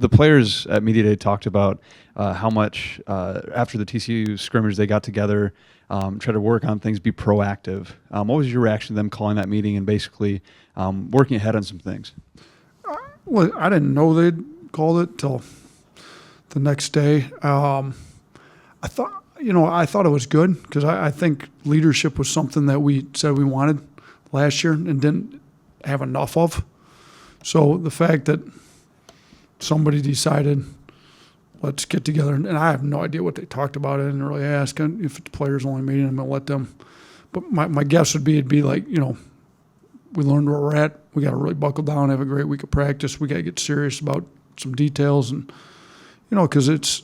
The players at Media Day talked about how much after the TCU scrimmage they got together, try to work on things, be proactive. What was your reaction to them calling that meeting and basically working ahead on some things? Well, I didn't know they'd called it till the next day. I thought it was good because I think leadership was something that we said we wanted last year and didn't have enough of. So the fact that somebody decided, let's get together, and I have no idea what they talked about. I didn't really ask. And if the players only meeting, I'm going to let them. But my guess would be it'd be like, we learned where we're at. We got to really buckle down, have a great week of practice. We got to get serious about some details, and because it's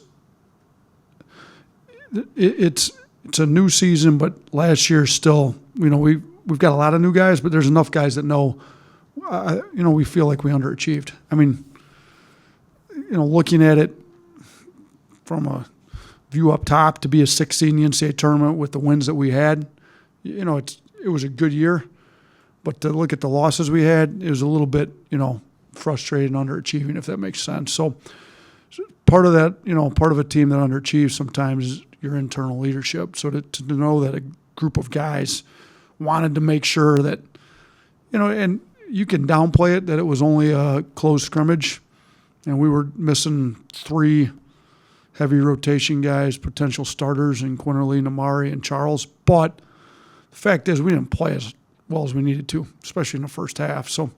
a new season, but last year still, we've got a lot of new guys, but there's enough guys that know, we feel like we underachieved. I mean, looking at it from a view up top, to be a 6 seed in the NCAA tournament with the wins that we had, it was a good year. But to look at the losses we had, it was a little bit, frustrating and underachieving, if that makes sense. So part of that, part of a team that underachieves sometimes is your internal leadership. So to know that a group of guys wanted to make sure that, and you can downplay it, that it was only a close scrimmage, and we were missing 3 heavy rotation guys, potential starters in Quinterly, Namari, and Charles. But the fact is we didn't play as well as we needed to, especially in the first half. So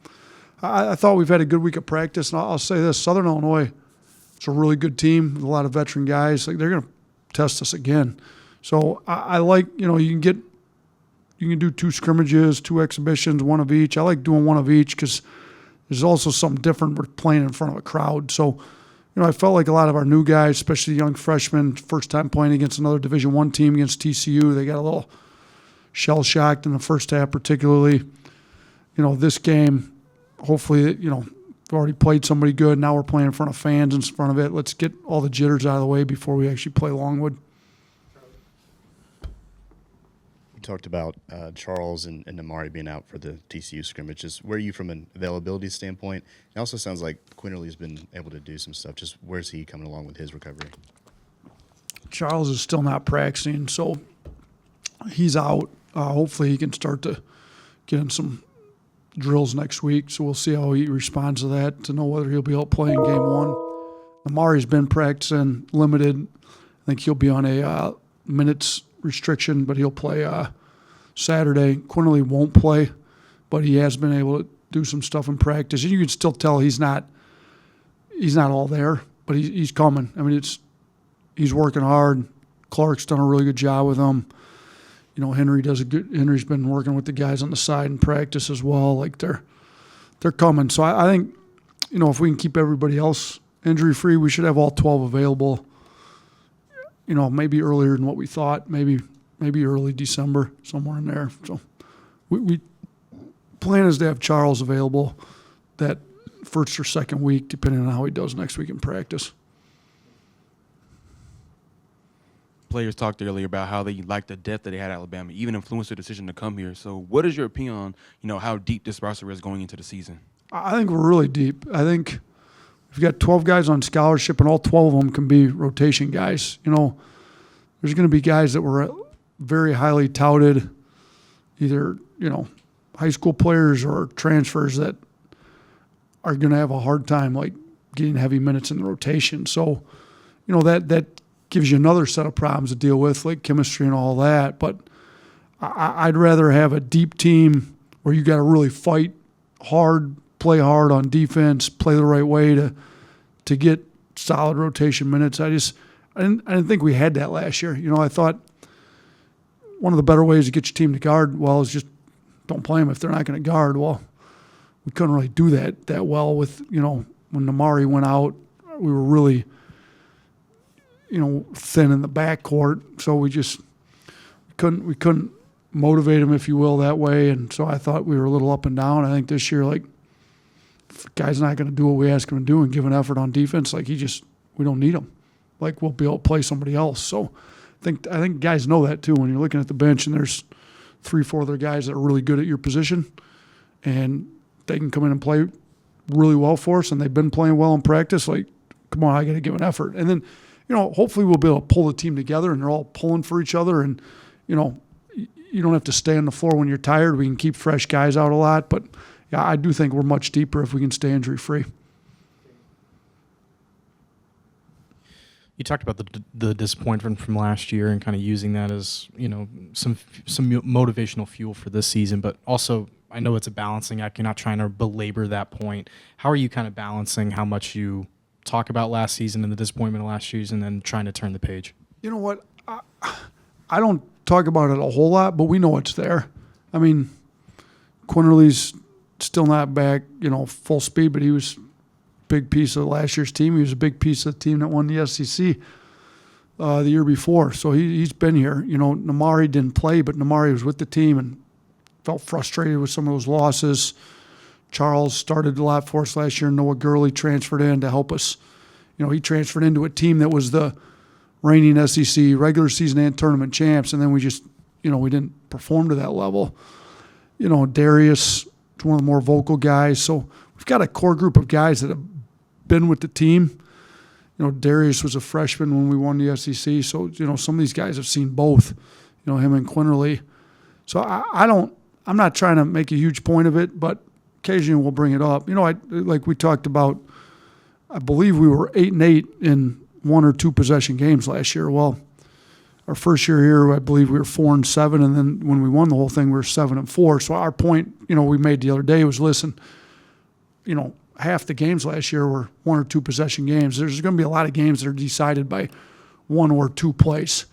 I thought we've had a good week of practice. And I'll say this, Southern Illinois, it's a really good team with a lot of veteran guys. Like, they're going to test us again. So I like, you can do 2 scrimmages, 2 exhibitions, 1 of each. I like doing 1 of each because there's also something different with playing in front of a crowd. So, I felt like a lot of our new guys, especially the young freshmen, first time playing against another Division I team against TCU, they got a little shell-shocked in the first half particularly. This game, hopefully, we've already played somebody good. Now we're playing in front of fans in front of it. Let's get all the jitters out of the way before we actually play Longwood. You talked about Charles and Namari being out for the TCU scrimmages. Where are you from an availability standpoint? It also sounds like Quinterly's been able to do some stuff. Just where's he coming along with his recovery? Charles is still not practicing, so he's out. Hopefully he can start to get in some drills next week, so we'll see how he responds to that to know whether he'll be able to play in game 1. Namari's been practicing limited. I think he'll be on a minutes restriction, but he'll play Saturday. Quinterly won't play, but he has been able to do some stuff in practice. And you can still tell he's not all there, but he's coming. I mean, he's working hard. Clark's done a really good job with him. Henry's been working with the guys on the side in practice as well. Like, they're coming. So I think, if we can keep everybody else injury free, we should have all 12 available. Maybe earlier than what we thought. Maybe early December, somewhere in there. So we plan is to have Charles available that first or second week, depending on how he does next week in practice. Players talked earlier about how they liked the depth that they had at Alabama, even influenced their decision to come here. So what is your opinion on, how deep this roster is going into the season? I think we're really deep. I think we've got 12 guys on scholarship, and all 12 of them can be rotation guys. There's going to be guys that were very highly touted, either, high school players or transfers that are going to have a hard time, like, getting heavy minutes in the rotation. So, that gives you another set of problems to deal with, like chemistry and all that. But I'd rather have a deep team where you got to really fight hard, play hard on defense, play the right way to get solid rotation minutes. I didn't think we had that last year. I thought one of the better ways to get your team to guard well is just don't play them if they're not going to guard. Well, we couldn't really do that well with, when Namari went out, we were really, thin in the backcourt. So we couldn't motivate him, if you will, that way. And so I thought we were a little up and down. I think this year, like, if the guy's not going to do what we ask him to do and give an effort on defense, like, we don't need him. Like, we'll be able to play somebody else. So I think guys know that too. When you're looking at the bench and there's 3-4 other guys that are really good at your position, and they can come in and play really well for us, and they've been playing well in practice, like, come on, I got to give an effort. And then, hopefully we'll be able to pull the team together and they're all pulling for each other. And, you don't have to stay on the floor when you're tired. We can keep fresh guys out a lot. But, yeah, I do think we're much deeper if we can stay injury-free. You talked about the disappointment from last year and kind of using that as, some motivational fuel for this season. But also, I know it's a balancing act. You're not trying to belabor that point. How are you kind of balancing how much you talk about last season and the disappointment of last season and then trying to turn the page? You know what? I don't talk about it a whole lot, but we know it's there. I mean, Quinterly's still not back, full speed, but he was a big piece of last year's team. He was a big piece of the team that won the SEC the year before. So he's been here. Namari didn't play, but Namari was with the team and felt frustrated with some of those losses. Charles started a lot for us last year. Noah Gurley transferred in to help us. He transferred into a team that was the reigning SEC regular season and tournament champs, and then we just, we didn't perform to that level. Darius is one of the more vocal guys. So we've got a core group of guys that have been with the team. Darius was a freshman when we won the SEC. So, some of these guys have seen both, him and Quinterly. So I'm not trying to make a huge point of it, but occasionally we'll bring it up. Like we talked about, I believe we were 8-8 in 1 or 2 possession games last year. Well, our first year here, I believe we were 4-7, and then when we won the whole thing, we were 7-4. So our point, we made the other day was, listen, half the games last year were 1 or 2 possession games. There's going to be a lot of games that are decided by 1 or 2 plays,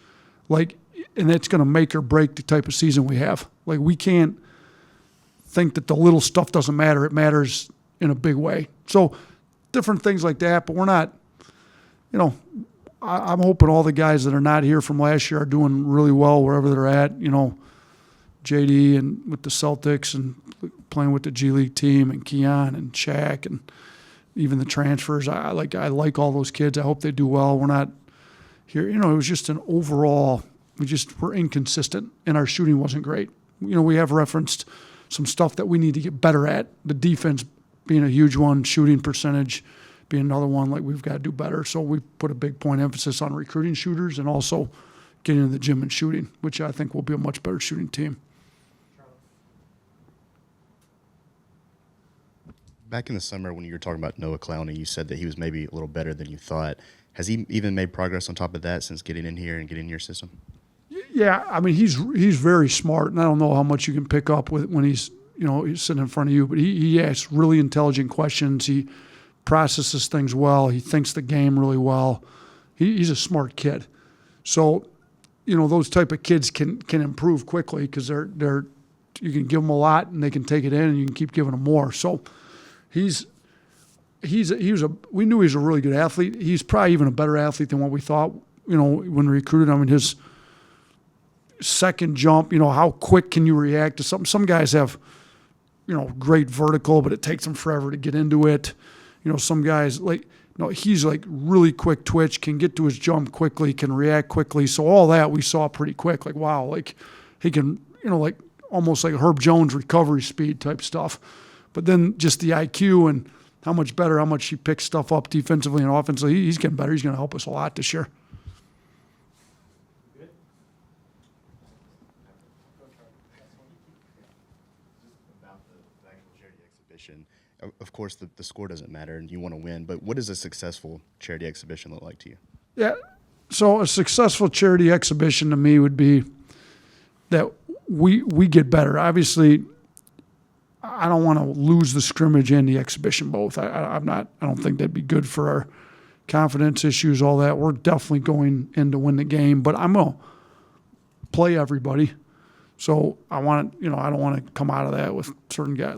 and that's going to make or break the type of season we have. We can't think that the little stuff doesn't matter. It matters in a big way. So different things like that, but we're not, I'm hoping all the guys that are not here from last year are doing really well wherever they're at. JD and with the Celtics and playing with the G League team and Keon and Shaq and even the transfers. I like all those kids. I hope they do well. We're not here. It was just an overall, we're inconsistent and our shooting wasn't great. We have referenced some stuff that we need to get better at. The defense being a huge one, shooting percentage being another one, we've got to do better. So we put a big point emphasis on recruiting shooters and also getting in the gym and shooting, which I think will be a much better shooting team. Back in the summer when you were talking about Noah Clowney, you said that he was maybe a little better than you thought. Has he even made progress on top of that since getting in here and getting in your system? Yeah, I mean, he's very smart, and I don't know how much you can pick up with when he's sitting in front of you, but he asks really intelligent questions. He processes things well. He thinks the game really well. He's a smart kid. So, those type of kids can improve quickly because they're you can give them a lot and they can take it in and you can keep giving them more. So we knew he was a really good athlete. He's probably even a better athlete than what we thought, when we recruited him. His second jump, how quick can you react to something? Some guys have, great vertical, but it takes them forever to get into it. Some guys he's really quick twitch, can get to his jump quickly, can react quickly. So all that we saw pretty quick. Wow, he can, almost like Herb Jones recovery speed type stuff. But then just the IQ and how much he picks stuff up defensively and offensively, he's getting better. He's going to help us a lot this year. About the actual charity exhibition. Of course, the score doesn't matter and you want to win, but what does a successful charity exhibition look like to you? Yeah, so a successful charity exhibition to me would be that we get better. Obviously, I don't want to lose the scrimmage and the exhibition both. I don't think that'd be good for our confidence issues, all that. We're definitely going in to win the game, but I'm going to play everybody. So I don't want to come out of that with certain guys,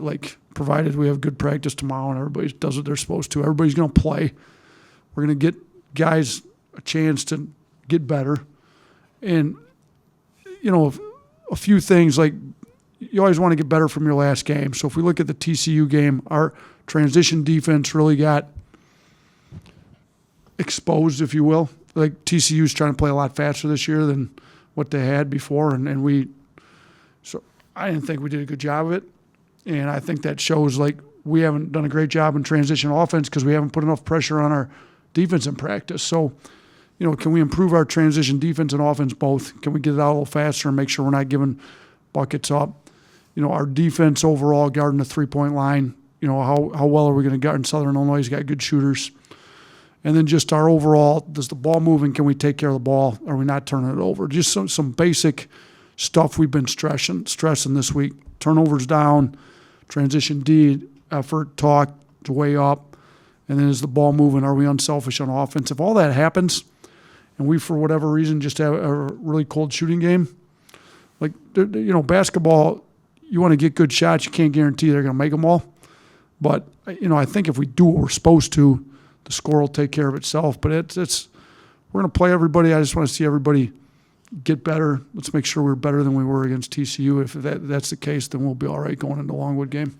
provided we have good practice tomorrow and everybody does what they're supposed to. Everybody's going to play. We're going to get guys a chance to get better. And, a few things you always want to get better from your last game. So if we look at the TCU game, our transition defense really got exposed, if you will. TCU's trying to play a lot faster this year than what they had before, so I didn't think we did a good job of it. And I think that shows we haven't done a great job in transition offense because we haven't put enough pressure on our defense in practice. So, can we improve our transition defense and offense both? Can we get it out a little faster and make sure we're not giving buckets up? Our defense overall guarding the 3-point line, how well are we going to guard in Southern Illinois? He's got good shooters. And then just our overall, does the ball move and can we take care of the ball? Are we not turning it over? Just some basic stuff we've been stressing this week. Turnovers down, transition D, effort, talk, to way up. And then is the ball moving? Are we unselfish on offense? If all that happens and we, for whatever reason, just have a really cold shooting game, like, basketball, you want to get good shots. You can't guarantee they're going to make them all. But, I think if we do what we're supposed to, the score will take care of itself. But we're going to play everybody. I just want to see everybody get better. Let's make sure we're better than we were against TCU. If that's the case, then we'll be all right going into the Longwood game.